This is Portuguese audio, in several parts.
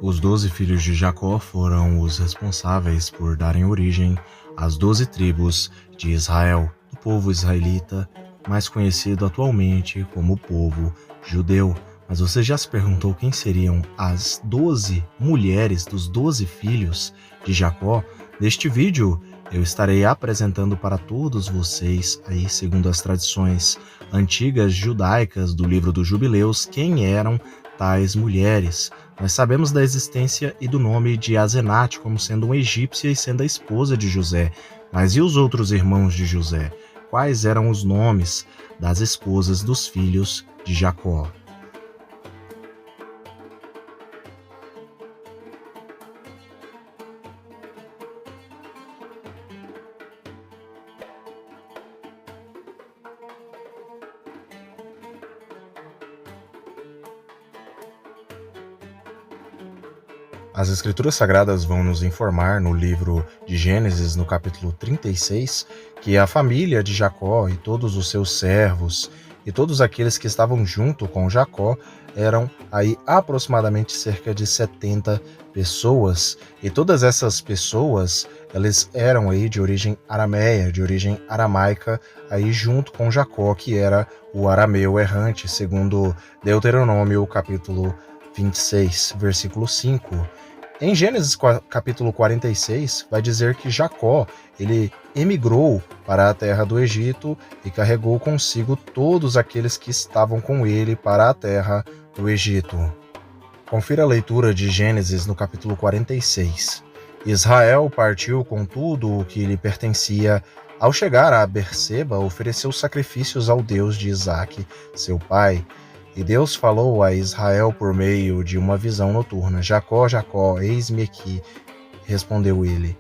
Os 12 filhos de Jacó foram os responsáveis por darem origem às 12 tribos de Israel, do povo israelita, mais conhecido atualmente como povo judeu. Mas você já se perguntou quem seriam as 12 mulheres dos 12 filhos de Jacó? Neste vídeo eu estarei apresentando para todos vocês, aí segundo as tradições antigas judaicas do livro dos Jubileus, quem eram tais mulheres. Nós sabemos da existência e do nome de Asenate como sendo uma egípcia e sendo a esposa de José. Mas e os outros irmãos de José? Quais eram os nomes das esposas dos filhos de Jacó? As Escrituras Sagradas vão nos informar no livro de Gênesis, no capítulo 36, que a família de Jacó e todos os seus servos e todos aqueles que estavam junto com Jacó eram aí aproximadamente cerca de 70 pessoas. E todas essas pessoas, elas eram aí de origem arameia, de origem aramaica, aí junto com Jacó, que era o arameu errante, segundo Deuteronômio, capítulo 26, versículo 5. Em Gênesis capítulo 46, vai dizer que Jacó, ele emigrou para a terra do Egito e carregou consigo todos aqueles que estavam com ele para a terra do Egito. Confira a leitura de Gênesis no capítulo 46. Israel partiu com tudo o que lhe pertencia. Ao chegar a Berseba, ofereceu sacrifícios ao Deus de Isaque, seu pai. E Deus falou a Israel por meio de uma visão noturna: Jacó, Jacó, eis-me aqui. Respondeu ele: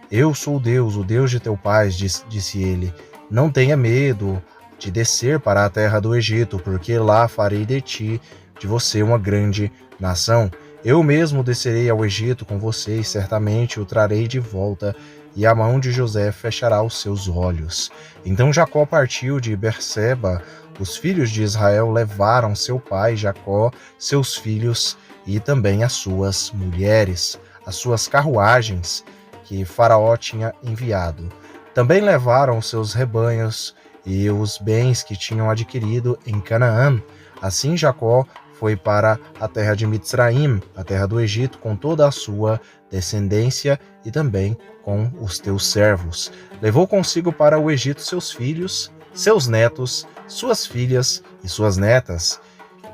Eu sou Deus, o Deus de teu pai, disse ele. Não tenha medo de descer para a terra do Egito, porque lá farei de você uma grande nação. Eu mesmo descerei ao Egito com você e certamente o trarei de volta, e a mão de José fechará os seus olhos. Então Jacó partiu de Berseba. Os filhos de Israel levaram seu pai Jacó, seus filhos e também as suas mulheres, as suas carruagens que Faraó tinha enviado. Também levaram seus rebanhos e os bens que tinham adquirido em Canaã. Assim Jacó foi para a terra de Mitzraim, a terra do Egito, com toda a sua descendência e também com os teus servos. Levou consigo para o Egito seus filhos, seus netos, suas filhas e suas netas,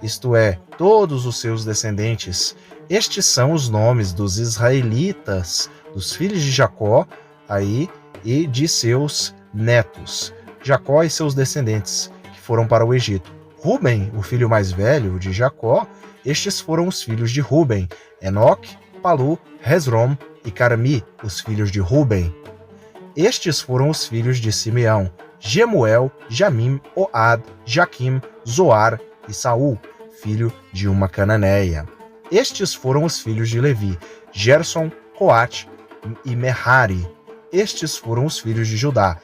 isto é, todos os seus descendentes. Estes são os nomes dos israelitas, dos filhos de Jacó, aí, e de seus netos, Jacó e seus descendentes, que foram para o Egito. Ruben, o filho mais velho de Jacó, estes foram os filhos de Ruben: Enoque, Palu, Hezrom e Carmi, os filhos de Ruben. Estes foram os filhos de Simeão: Jemuel, Jamim, Oad, Jaquim, Zoar e Saul, filho de uma cananeia. Estes foram os filhos de Levi: Gerson, Coate e Merari. Estes foram os filhos de Judá: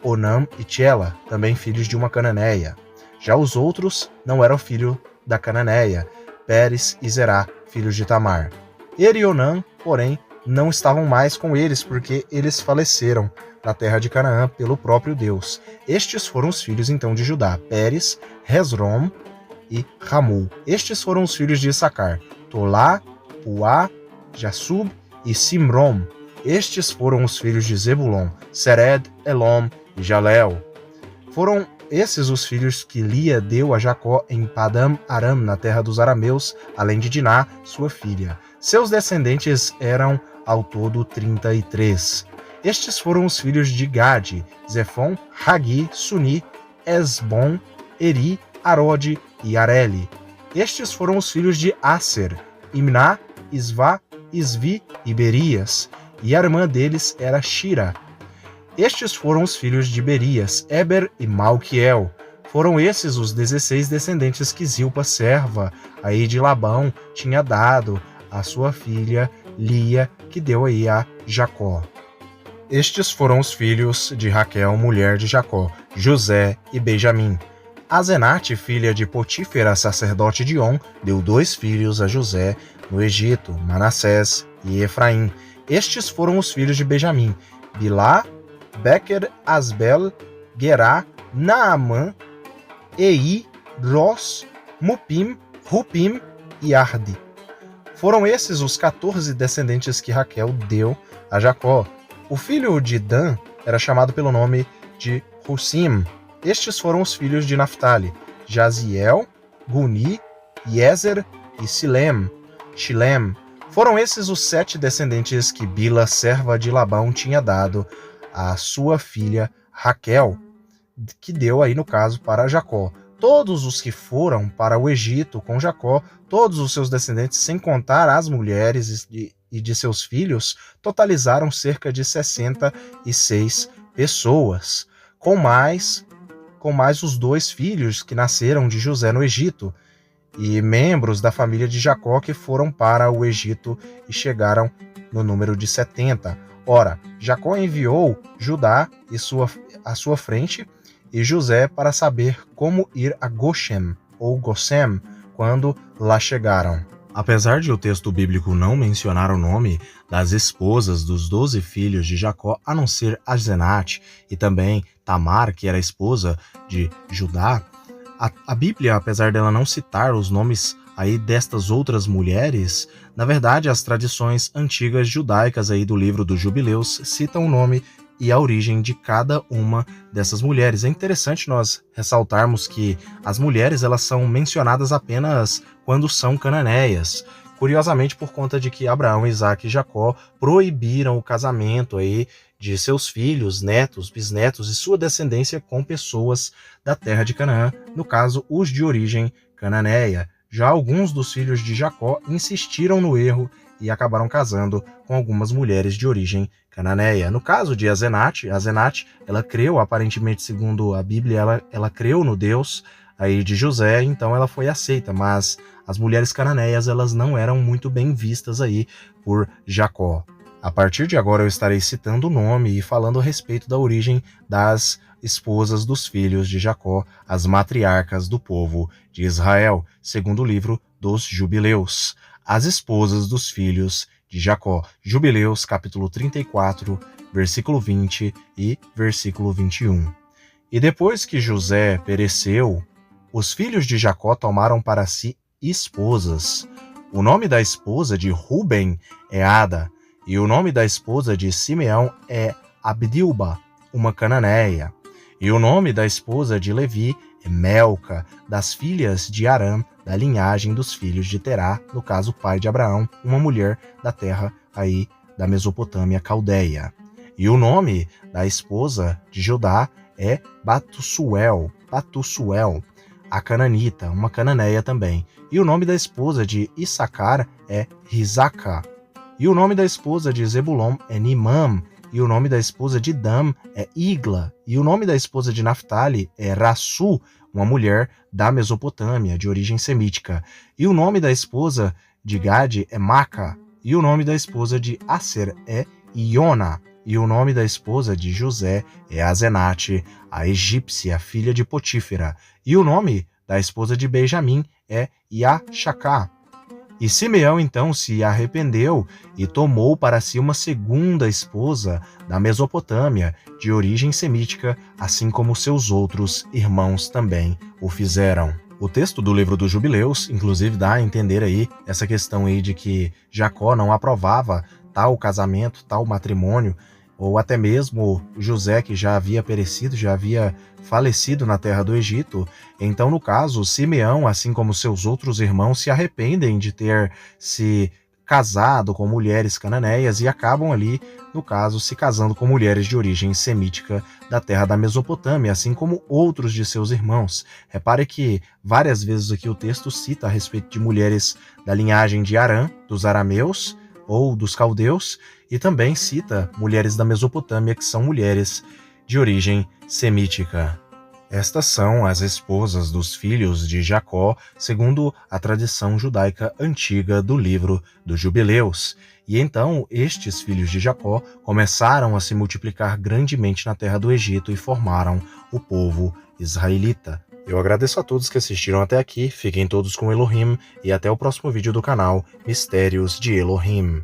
Onam e Tchela, também filhos de uma cananeia. Já os outros não eram filhos da cananeia: Pérez e Zerá, filhos de Tamar. E Onam, porém, não estavam mais com eles, porque eles faleceram na terra de Canaã pelo próprio Deus. Estes foram os filhos então de Judá: Pérez, Hezrom e Ramul. Estes foram os filhos de Issacar: Tolá, Puá, Jassub e Simrom. Estes foram os filhos de Zebulon: Sered, Elom e Jaleel. Foram esses os filhos que Lia deu a Jacó em Padam Aram, na terra dos arameus, além de Diná, sua filha. Seus descendentes eram ao todo 33. Estes foram os filhos de Gade: Zefon, Hagi, Suni, Esbom, Eri, Arode e Areli. Estes foram os filhos de Aser: Imná, Isvá, Isvi e Berias, e a irmã deles era Shira. Estes foram os filhos de Berias: Eber e Malquiel. Foram esses os 16 descendentes que Zilpa, serva aí de Labão, tinha dado a sua filha Lia, que deu aí a Jacó. Estes foram os filhos de Raquel, mulher de Jacó: José e Benjamim. Asenate, filha de Potífera, sacerdote de On, deu 2 filhos a José no Egito, Manassés e Efraim. Estes foram os filhos de Benjamim: Bilá, Bequer, Asbel, Gerá, Naamã, Ei, Ros, Mupim, Rupim e Ardi. Foram esses os 14 descendentes que Raquel deu a Jacó. O filho de Dan era chamado pelo nome de Husim. Estes foram os filhos de Naftali: Jaziel, Guni, Yezer e Shilem. Foram esses os 7 descendentes que Bila, serva de Labão, tinha dado a sua filha Raquel, que deu aí no caso para Jacó. Todos os que foram para o Egito com Jacó, todos os seus descendentes, sem contar as mulheres e de seus filhos, totalizaram cerca de 66 pessoas, com mais os 2 filhos que nasceram de José no Egito, e membros da família de Jacó que foram para o Egito e chegaram no número de 70. Ora, Jacó enviou Judá à sua frente e José para saber como ir a Goshen, ou Gosem, quando lá chegaram. Apesar de o texto bíblico não mencionar o nome das esposas dos 12 filhos de Jacó, a não ser Asenate e também Tamar, que era esposa de Judá, a Bíblia, apesar dela não citar os nomes aí destas outras mulheres, na verdade as tradições antigas judaicas aí do livro dos Jubileus citam o nome e a origem de cada uma dessas mulheres. É interessante nós ressaltarmos que as mulheres elas são mencionadas apenas quando são cananeias. Curiosamente, por conta de que Abraão, Isaac e Jacó proibiram o casamento aí de seus filhos, netos, bisnetos e sua descendência com pessoas da terra de Canaã, no caso, os de origem cananeia. Já alguns dos filhos de Jacó insistiram no erro e acabaram casando com algumas mulheres de origem cananeia. No caso de Asenate, ela creu, aparentemente, segundo a Bíblia, ela creu no Deus aí de José, então ela foi aceita, mas as mulheres cananeias elas não eram muito bem vistas aí por Jacó. A partir de agora eu estarei citando o nome e falando a respeito da origem das esposas dos filhos de Jacó, as matriarcas do povo de Israel, segundo o livro dos Jubileus. As esposas dos filhos de Jacó. Jubileus, capítulo 34, versículo 20 e versículo 21. E depois que José pereceu, os filhos de Jacó tomaram para si esposas. O nome da esposa de Ruben é Ada, e o nome da esposa de Simeão é Abdilba, uma cananeia. E o nome da esposa de Levi é Melca, das filhas de Arã, da linhagem dos filhos de Terá, no caso pai de Abraão, uma mulher da terra aí da Mesopotâmia caldeia. E o nome da esposa de Judá é Batussuel, a cananita, uma cananeia também. E o nome da esposa de Issacar é Risaca. E o nome da esposa de Zebulon é Nimam. E o nome da esposa de Dan é Igla. E o nome da esposa de Naftali é Rassu, uma mulher da Mesopotâmia, de origem semítica. E o nome da esposa de Gade é Maca. E o nome da esposa de Aser é Iona. E o nome da esposa de José é Asenate, a egípcia, filha de Potífera. E o nome da esposa de Benjamim é Iachacá. E Simeão então se arrependeu e tomou para si uma segunda esposa da Mesopotâmia, de origem semítica, assim como seus outros irmãos também o fizeram. O texto do livro dos Jubileus, inclusive, dá a entender aí essa questão aí de que Jacó não aprovava tal casamento, tal matrimônio, ou até mesmo José, que já havia perecido, já havia falecido na terra do Egito. Então, no caso, Simeão, assim como seus outros irmãos, se arrependem de ter se casado com mulheres cananeias e acabam ali, no caso, se casando com mulheres de origem semítica da terra da Mesopotâmia, assim como outros de seus irmãos. Repare que várias vezes aqui o texto cita a respeito de mulheres da linhagem de Arã, dos arameus, ou dos caldeus, e também cita mulheres da Mesopotâmia, que são mulheres de origem semítica. Estas são as esposas dos filhos de Jacó, segundo a tradição judaica antiga do livro dos Jubileus. E então estes filhos de Jacó começaram a se multiplicar grandemente na terra do Egito e formaram o povo israelita. Eu agradeço a todos que assistiram até aqui, fiquem todos com Elohim e até o próximo vídeo do canal Mistérios de Elohim.